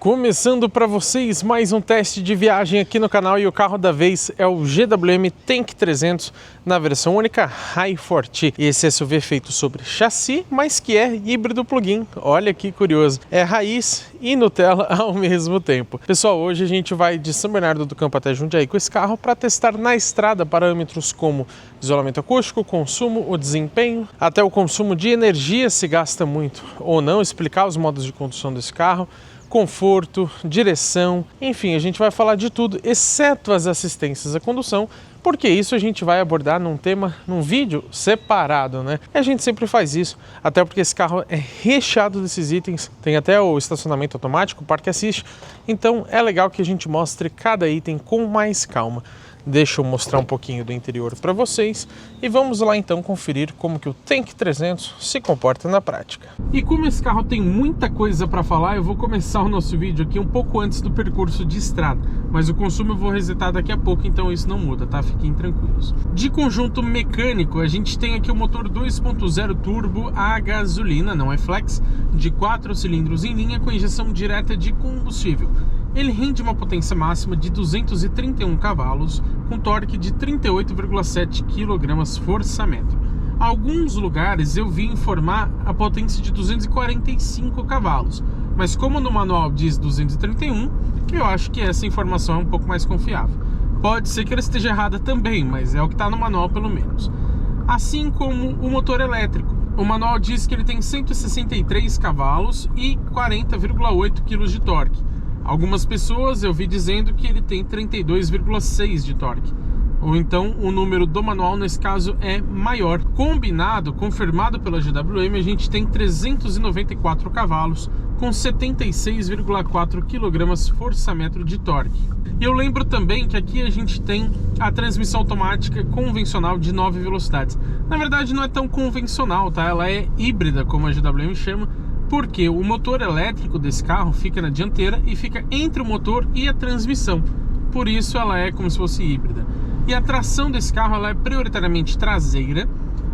Começando para vocês mais um teste de viagem aqui no canal e o carro da vez é o GWM Tank 300 na versão única Hi4T. Esse SUV feito sobre chassi, mas que é híbrido plug-in. Olha que curioso, é raiz e Nutella ao mesmo tempo. Pessoal, hoje a gente vai de São Bernardo do Campo até Jundiaí com esse carro para testar na estrada parâmetros como isolamento acústico, consumo, o desempenho, até o consumo de energia, se gasta muito ou não, explicar os modos de condução desse carro, conforto, direção, enfim, a gente vai falar de tudo, exceto as assistências à condução, porque isso a gente vai abordar num vídeo separado, né? E a gente sempre faz isso, até porque esse carro é recheado desses itens, tem até o estacionamento automático, o Parque Assist, então é legal que a gente mostre cada item com mais calma. Deixa eu mostrar um pouquinho do interior para vocês e vamos lá então conferir como que o Tank 300 se comporta na prática. E como esse carro tem muita coisa para falar, eu vou começar o nosso vídeo aqui um pouco antes do percurso de estrada, mas o consumo eu vou resetar daqui a pouco, então isso não muda, tá? Fiquem tranquilos. De conjunto mecânico, a gente tem aqui o motor 2.0 turbo a gasolina, não é flex, de 4 cilindros em linha com injeção direta de combustível. Ele rende uma potência máxima de 231 cavalos, com torque de 38,7 kgfm. Alguns lugares eu vi informar a potência de 245 cavalos, mas como no manual diz 231, eu acho que essa informação é um pouco mais confiável. Pode ser que ela esteja errada também, mas é o que está no manual pelo menos. Assim como o motor elétrico. O manual diz que ele tem 163 cavalos e 40,8 kg de torque. Algumas pessoas eu vi dizendo que ele tem 32,6 de torque. Ou então o número do manual nesse caso é maior. Combinado, confirmado pela GWM, a gente tem 394 cavalos com 76,4 kgfm de torque. E eu lembro também que aqui a gente tem a transmissão automática convencional de 9 velocidades. Na verdade não é tão convencional, tá? Ela é híbrida, como a GWM chama, porque o motor elétrico desse carro fica na dianteira e fica entre o motor e a transmissão. Por isso ela é como se fosse híbrida. E a tração desse carro ela é prioritariamente traseira,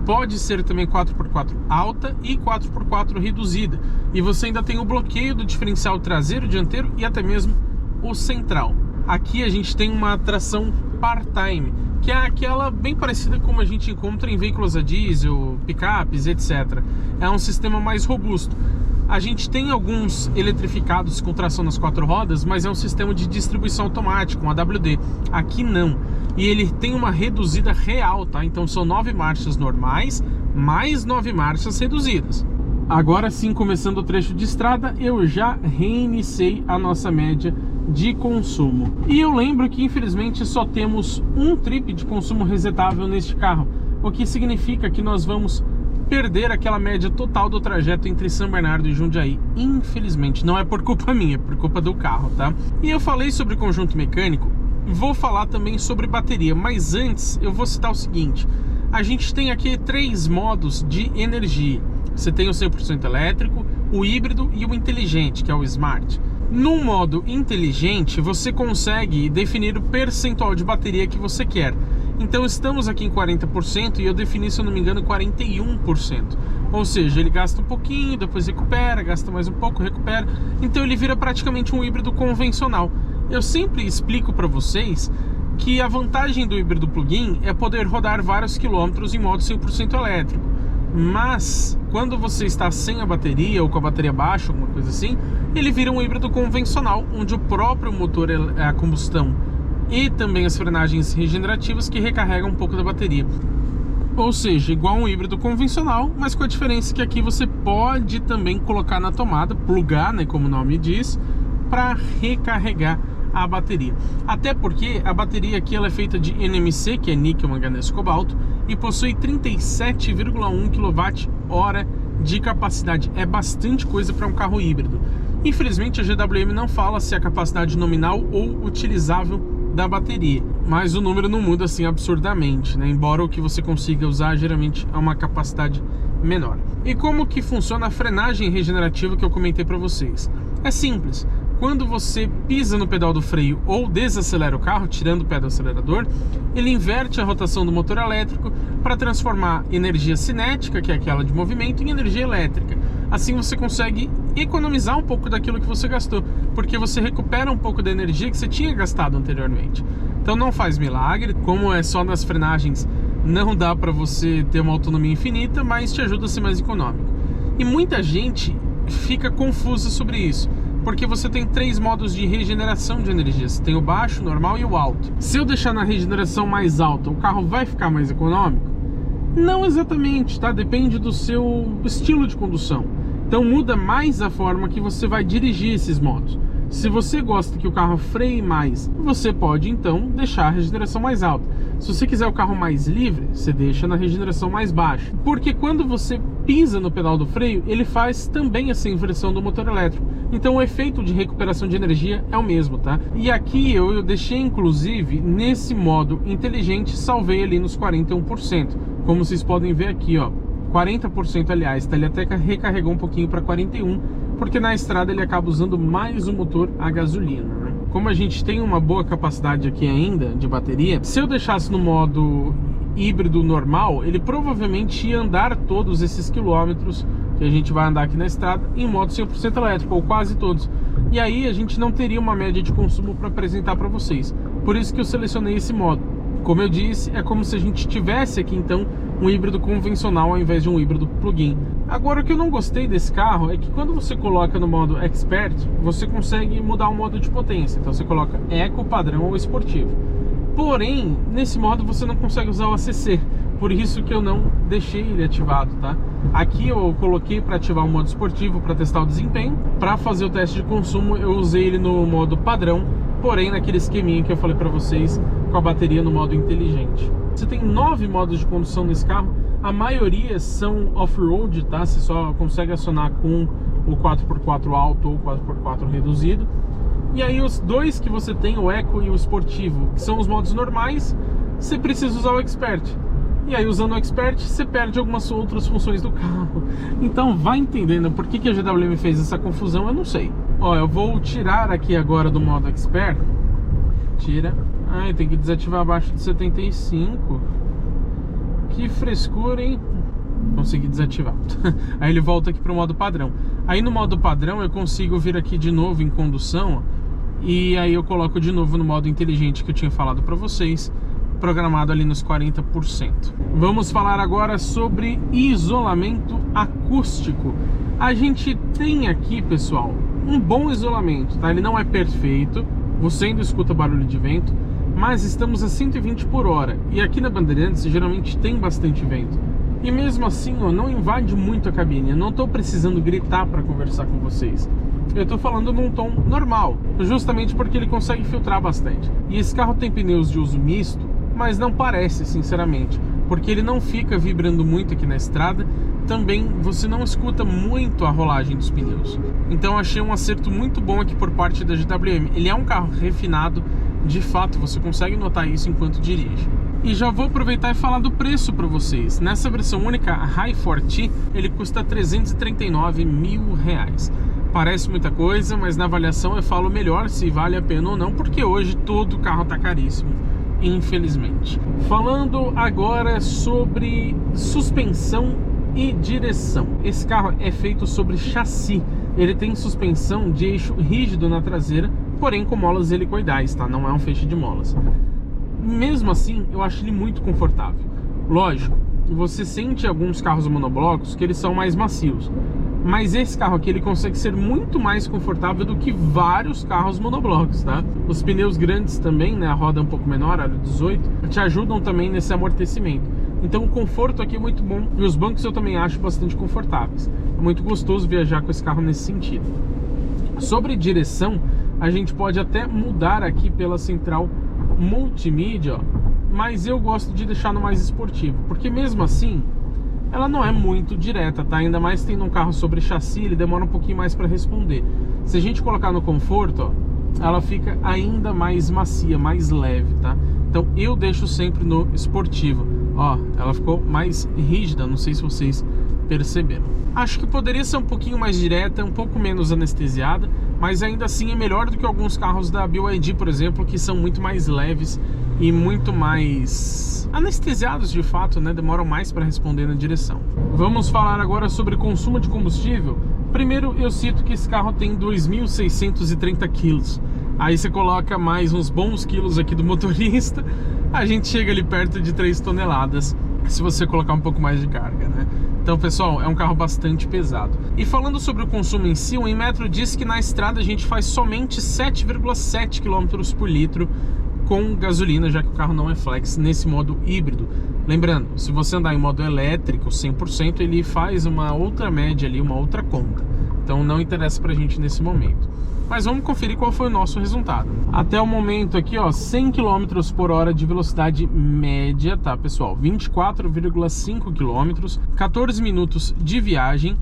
pode ser também 4x4 alta e 4x4 reduzida. E você ainda tem o bloqueio do diferencial traseiro, dianteiro e até mesmo o central. Aqui a gente tem uma tração part-time, que é aquela bem parecida como a gente encontra em veículos a diesel, picapes, etc. É um sistema mais robusto. A gente tem alguns eletrificados com tração nas 4 rodas, mas é um sistema de distribuição automática, um AWD. Aqui não. E ele tem uma reduzida real, tá? Então são 9 marchas normais, mais 9 marchas reduzidas. Agora sim, começando o trecho de estrada, eu já reiniciei a nossa média de consumo. E eu lembro que infelizmente só temos um trip de consumo resetável neste carro, o que significa que nós vamos perder aquela média total do trajeto entre São Bernardo e Jundiaí. Infelizmente, não é por culpa minha, é por culpa do carro, tá? E eu falei sobre conjunto mecânico, vou falar também sobre bateria, mas antes eu vou citar o seguinte: a gente tem aqui 3 modos de energia. Você tem o 100% elétrico, o híbrido e o inteligente, que é o Smart. No modo inteligente, você consegue definir o percentual de bateria que você quer. Então estamos aqui em 40% e eu defini, se eu não me engano, 41%. Ou seja, ele gasta um pouquinho, depois recupera, gasta mais um pouco, recupera. Então ele vira praticamente um híbrido convencional. Eu sempre explico para vocês que a vantagem do híbrido plug-in é poder rodar vários quilômetros em modo 100% elétrico. Mas quando você está sem a bateria ou com a bateria baixa, alguma coisa assim, ele vira um híbrido convencional, onde o próprio motor é a combustão e também as frenagens regenerativas que recarregam um pouco da bateria. Ou seja, igual um híbrido convencional, mas com a diferença que aqui você pode também colocar na tomada, plugar, né, como o nome diz, para recarregar a bateria. Até porque a bateria aqui ela é feita de NMC, que é níquel, manganês, cobalto, e possui 37,1 kWh de capacidade. É bastante coisa para um carro híbrido. Infelizmente a GWM não fala se é a capacidade nominal ou utilizável da bateria, mas o número não muda assim absurdamente, né? Embora o que você consiga usar geralmente é uma capacidade menor. E como que funciona a frenagem regenerativa que eu comentei para vocês? É simples. Quando você pisa no pedal do freio ou desacelera o carro, tirando o pé do acelerador, ele inverte a rotação do motor elétrico para transformar energia cinética, que é aquela de movimento, em energia elétrica. Assim você consegue economizar um pouco daquilo que você gastou, porque você recupera um pouco da energia que você tinha gastado anteriormente. Então não faz milagre, como é só nas frenagens, não dá para você ter uma autonomia infinita, mas te ajuda a ser mais econômico. E muita gente fica confusa sobre isso, porque você tem 3 modos de regeneração de energia. Você tem o baixo, o normal e o alto. Se eu deixar na regeneração mais alta, o carro vai ficar mais econômico? Não exatamente, tá? Depende do seu estilo de condução. Então muda mais a forma que você vai dirigir esses modos. Se você gosta que o carro freie mais, você pode então deixar a regeneração mais alta. Se você quiser o carro mais livre, você deixa na regeneração mais baixa. Porque quando você pisa no pedal do freio, ele faz também essa inversão do motor elétrico. Então o efeito de recuperação de energia é o mesmo, tá? E aqui eu deixei inclusive nesse modo inteligente, salvei ali nos 41%. Como vocês podem ver aqui, ó, 40% aliás, tá? Ele até recarregou um pouquinho para 41%, porque na estrada ele acaba usando mais o motor a gasolina, né? Como a gente tem uma boa capacidade aqui ainda de bateria, se eu deixasse no modo híbrido normal, ele provavelmente ia andar todos esses quilômetros que a gente vai andar aqui na estrada em modo 100% elétrico, ou quase todos. E aí a gente não teria uma média de consumo para apresentar para vocês. Por isso que eu selecionei esse modo. Como eu disse, é como se a gente tivesse aqui então um híbrido convencional ao invés de um híbrido plug-in. Agora, o que eu não gostei desse carro é que quando você coloca no modo Expert, você consegue mudar o modo de potência. Então você coloca Eco, padrão ou esportivo. Porém, nesse modo você não consegue usar o ACC. Por isso que eu não deixei ele ativado, tá? Aqui eu coloquei para ativar o modo esportivo para testar o desempenho. Para fazer o teste de consumo eu usei ele no modo padrão, porém naquele esqueminha que eu falei para vocês, com a bateria no modo inteligente. Você tem 9 modos de condução nesse carro, a maioria são off-road, tá? Você só consegue acionar com o 4x4 alto ou 4x4 reduzido. E aí os 2 que você tem, o Eco e o esportivo, que são os modos normais, você precisa usar o Expert. E aí usando o Expert, você perde algumas outras funções do carro. Então vai entendendo por que a GWM fez essa confusão, eu não sei. Ó, eu vou tirar aqui agora do modo Expert. Tira. Ai, tem que desativar abaixo de 75. Que frescura, hein? Consegui desativar. Aí ele volta aqui para o modo padrão. Aí no modo padrão eu consigo vir aqui de novo em condução. E aí eu coloco de novo no modo inteligente que eu tinha falado para vocês, programado ali nos 40%. Vamos falar agora sobre isolamento acústico. A gente tem aqui, pessoal, um bom isolamento, tá? Ele não é perfeito, você ainda escuta barulho de vento, mas estamos a 120 por hora. E aqui na Bandeirantes geralmente tem bastante vento. E mesmo assim, ó, não invade muito a cabine. Eu não estou precisando gritar para conversar com vocês. Eu estou falando num tom normal, justamente porque ele consegue filtrar bastante. E esse carro tem pneus de uso misto, mas não parece, sinceramente, porque ele não fica vibrando muito aqui na estrada. Também você não escuta muito a rolagem dos pneus. Então eu achei um acerto muito bom aqui por parte da GWM. Ele é um carro refinado, de fato, você consegue notar isso enquanto dirige. E já vou aproveitar e falar do preço para vocês. Nessa versão única, a Hi4T, ele custa R$339 mil. Parece muita coisa, mas na avaliação eu falo melhor se vale a pena ou não, porque hoje todo carro tá caríssimo, infelizmente. Falando agora sobre suspensão e direção. Esse carro é feito sobre chassi. Ele tem suspensão de eixo rígido na traseira, porém com molas helicoidais, tá? Não é um feixe de molas. Mesmo assim, eu acho ele muito confortável. Lógico, você sente alguns carros monoblocos que eles são mais macios, mas esse carro aqui ele consegue ser muito mais confortável do que vários carros monoblocos, tá? Os pneus grandes também, né? A roda é um pouco menor, aro 18, te ajudam também nesse amortecimento. Então o conforto aqui é muito bom e os bancos eu também acho bastante confortáveis. É muito gostoso viajar com esse carro nesse sentido. Sobre direção, a gente pode até mudar aqui pela central multimídia, ó, mas eu gosto de deixar no mais esportivo, porque mesmo assim ela não é muito direta, tá? Ainda mais tendo um carro sobre chassi, ele demora um pouquinho mais para responder. Se a gente colocar no conforto, ó, ela fica ainda mais macia, mais leve, tá? Então eu deixo sempre no esportivo. Ó, ela ficou mais rígida, não sei se vocês perceberam. Acho que poderia ser um pouquinho mais direta, um pouco menos anestesiada, mas ainda assim é melhor do que alguns carros da BYD, por exemplo, que são muito mais leves e muito mais anestesiados de fato, né? Demoram mais para responder na direção. Vamos falar agora sobre consumo de combustível. Primeiro, eu cito que esse carro tem 2.630 quilos. Aí você coloca mais uns bons quilos aqui do motorista, a gente chega ali perto de 3 toneladas, se você colocar um pouco mais de carga, né? Então, pessoal, é um carro bastante pesado. E falando sobre o consumo em si, o Inmetro diz que na estrada a gente faz somente 7,7 km por litro com gasolina, já que o carro não é flex nesse modo híbrido. Lembrando, se você andar em modo elétrico 100%, ele faz uma outra média ali, uma outra conta. Então não interessa pra gente nesse momento. Mas vamos conferir qual foi o nosso resultado. Até o momento aqui, ó, 100 km por hora de velocidade média, tá, pessoal? 24,5 km, 14 minutos de viagem,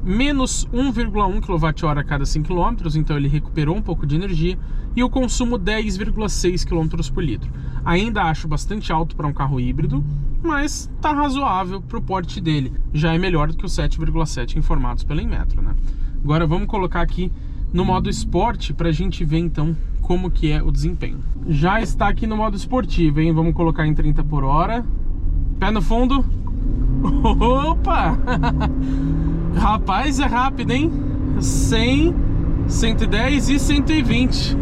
menos 1,1 kWh a cada 100 km, então ele recuperou um pouco de energia, e o consumo 10,6 km por litro. Ainda acho bastante alto para um carro híbrido, mas tá razoável para o porte dele. Já é melhor do que os 7,7 informados pela Inmetro, né? Agora vamos colocar aqui no modo esporte para a gente ver então como que é o desempenho. Já está aqui no modo esportivo, hein? Vamos colocar em 30 por hora. Pé no fundo. Opa! Rapaz, é rápido, hein? 100, 110 e 120.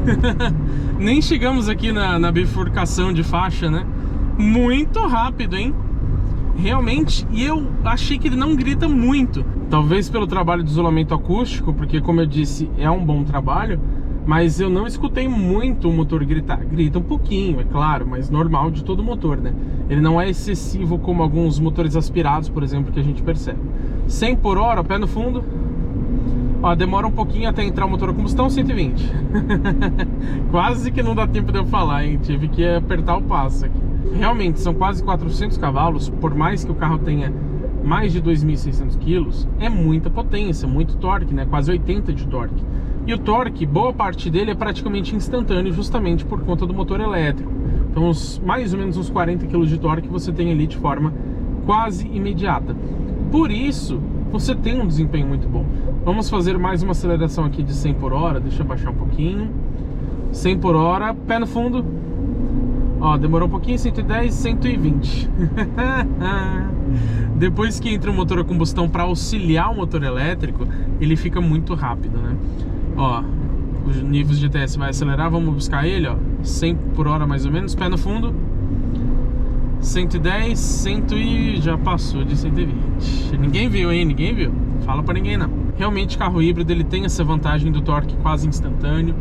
Nem chegamos aqui na bifurcação de faixa, né? Muito rápido, hein? Realmente, e eu achei que ele não grita muito. Talvez pelo trabalho de isolamento acústico, porque como eu disse, é um bom trabalho, mas eu não escutei muito o motor gritar. Grita um pouquinho, é claro, mas normal de todo motor, né? Ele não é excessivo como alguns motores aspirados, por exemplo, que a gente percebe. 100 por hora, pé no fundo. Ó, demora um pouquinho até entrar o motor a combustão, 120. Quase que não dá tempo de eu falar, hein? Tive que apertar o passo aqui. Realmente, são quase 400 cavalos, por mais que o carro tenha mais de 2.600 quilos, é muita potência, muito torque, né? Quase 80 de torque. E o torque, boa parte dele é praticamente instantâneo, justamente por conta do motor elétrico. Então, mais ou menos uns 40 kg de torque você tem ali de forma quase imediata. Por isso, você tem um desempenho muito bom. Vamos fazer mais uma aceleração aqui de 100 por hora, deixa eu baixar um pouquinho. 100 por hora, pé no fundo. Ó, demorou um pouquinho, 110, 120. Depois que entra o motor a combustão para auxiliar o motor elétrico, ele fica muito rápido, né? Ó, os níveis de GTS vai acelerar, vamos buscar ele, ó, 100 por hora mais ou menos, pé no fundo. 110, 100 e já passou de 120. Ninguém viu, hein? Ninguém viu. Fala pra ninguém, não. Realmente, carro híbrido, ele tem essa vantagem do torque quase instantâneo.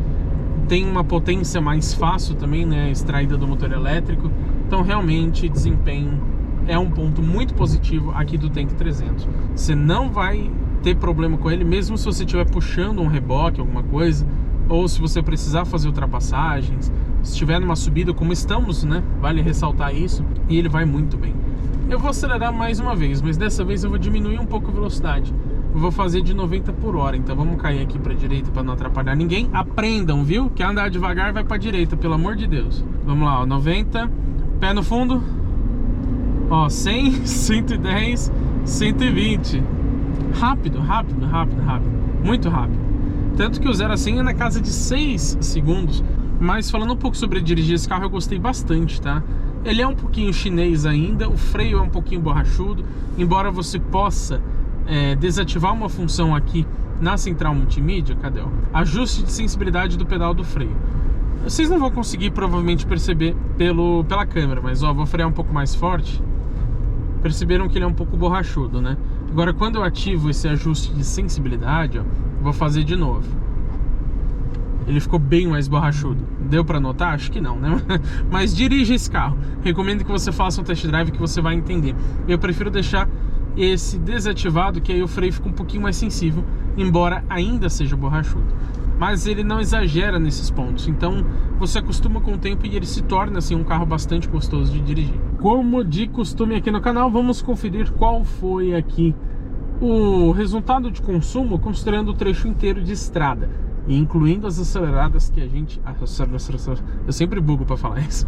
Tem uma potência mais fácil também, né? Extraída do motor elétrico. Então, realmente, desempenho é um ponto muito positivo aqui do Tank 300. Você não vai ter problema com ele, mesmo se você estiver puxando um reboque, alguma coisa, ou se você precisar fazer ultrapassagens, se estiver numa subida, como estamos, né? Vale ressaltar isso, e ele vai muito bem. Eu vou acelerar mais uma vez, mas dessa vez eu vou diminuir um pouco a velocidade. Eu vou fazer de 90 por hora, então vamos cair aqui para a direita para não atrapalhar ninguém. Aprendam, viu? Quer andar devagar, vai para a direita, pelo amor de Deus. Vamos lá, ó, 90, pé no fundo. Ó, 100, 110, 120. Rápido, rápido, rápido, rápido. Muito rápido. Tanto que o 0 a 100 é na casa de 6 segundos. Mas falando um pouco sobre dirigir esse carro, eu gostei bastante, tá? Ele é um pouquinho chinês ainda, o freio é um pouquinho borrachudo. Embora você possa desativar uma função aqui na central multimídia, cadê? Ó? Ajuste de sensibilidade do pedal do freio. Vocês não vão conseguir provavelmente perceber pela câmera, mas ó, vou frear um pouco mais forte. Perceberam que ele é um pouco borrachudo, né? Agora, quando eu ativo esse ajuste de sensibilidade, ó, vou fazer de novo. Ele ficou bem mais borrachudo. Deu pra notar? Acho que não, né? Mas dirija esse carro. Recomendo que você faça um test drive que você vai entender. Eu prefiro deixar esse desativado, que aí o freio fica um pouquinho mais sensível, embora ainda seja borrachudo. Mas ele não exagera nesses pontos, então você acostuma com o tempo e ele se torna assim um carro bastante gostoso de dirigir. Como de costume aqui no canal, vamos conferir qual foi aqui o resultado de consumo considerando o trecho inteiro de estrada, e incluindo as aceleradas que a gente... Eu sempre bugo para falar isso.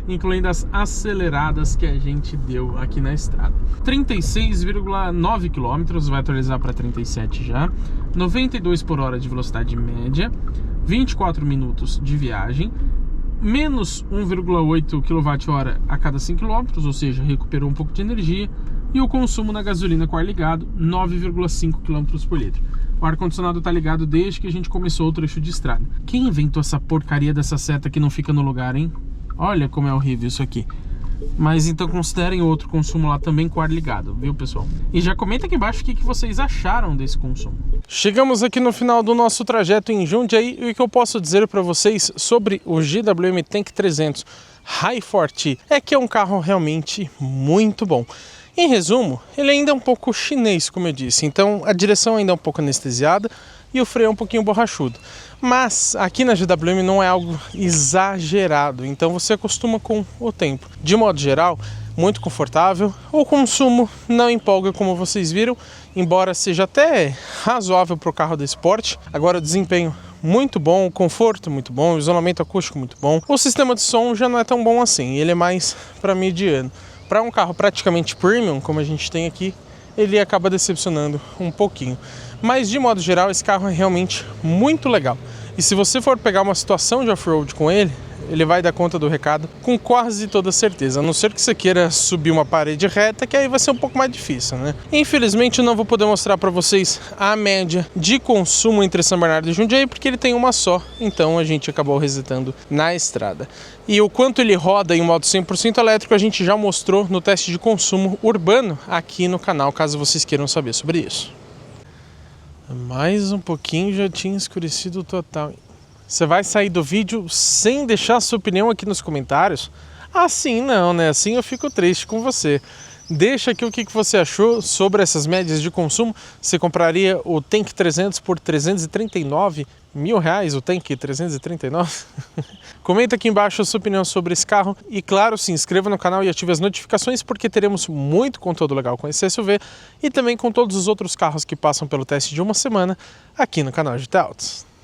Incluindo as aceleradas que a gente deu aqui na estrada. 36,9 km, vai atualizar para 37 já. 92 por hora de velocidade média. 24 minutos de viagem. Menos 1,8 kWh a cada 100 km, ou seja, recuperou um pouco de energia. E o consumo na gasolina com ar ligado, 9,5 km por litro. O ar-condicionado tá ligado desde que a gente começou o trecho de estrada. Quem inventou essa porcaria dessa seta que não fica no lugar, hein? Olha como é horrível isso aqui. Mas então considerem outro consumo lá também com o ar ligado, viu, pessoal? E já comenta aqui embaixo o que vocês acharam desse consumo. Chegamos aqui no final do nosso trajeto em Jundiaí e o que eu posso dizer para vocês sobre o GWM Tank 300 Hi4T é que é um carro realmente muito bom. Em resumo, ele ainda é um pouco chinês, como eu disse, então a direção ainda é um pouco anestesiada e o freio é um pouquinho borrachudo. Mas aqui na GWM não é algo exagerado, então você acostuma com o tempo. De modo geral, muito confortável, o consumo não empolga como vocês viram, embora seja até razoável para o carro desse porte. Agora o desempenho muito bom, o conforto muito bom, o isolamento acústico muito bom. O sistema de som já não é tão bom assim, ele é mais para mediano. Para um carro praticamente premium, como a gente tem aqui, ele acaba decepcionando um pouquinho. Mas de modo geral, esse carro é realmente muito legal. E se você for pegar uma situação de off-road com ele, ele vai dar conta do recado com quase toda certeza. A não ser que você queira subir uma parede reta, que aí vai ser um pouco mais difícil, né? Infelizmente eu não vou poder mostrar para vocês a média de consumo entre São Bernardo e Jundiaí, porque ele tem uma só, então a gente acabou resetando na estrada. E o quanto ele roda em modo 100% elétrico a gente já mostrou no teste de consumo urbano aqui no canal, caso vocês queiram saber sobre isso. Mais um pouquinho já tinha escurecido total. Você vai sair do vídeo sem deixar sua opinião aqui nos comentários? Assim não, né? Assim eu fico triste com você. Deixa aqui o que você achou sobre essas médias de consumo. Você compraria o Tank 300 por R$339 mil? O Tank 339? Comenta aqui embaixo a sua opinião sobre esse carro. E claro, se inscreva no canal e ative as notificações, porque teremos muito conteúdo legal com esse SUV e também com todos os outros carros que passam pelo teste de uma semana aqui no canal GT Autos.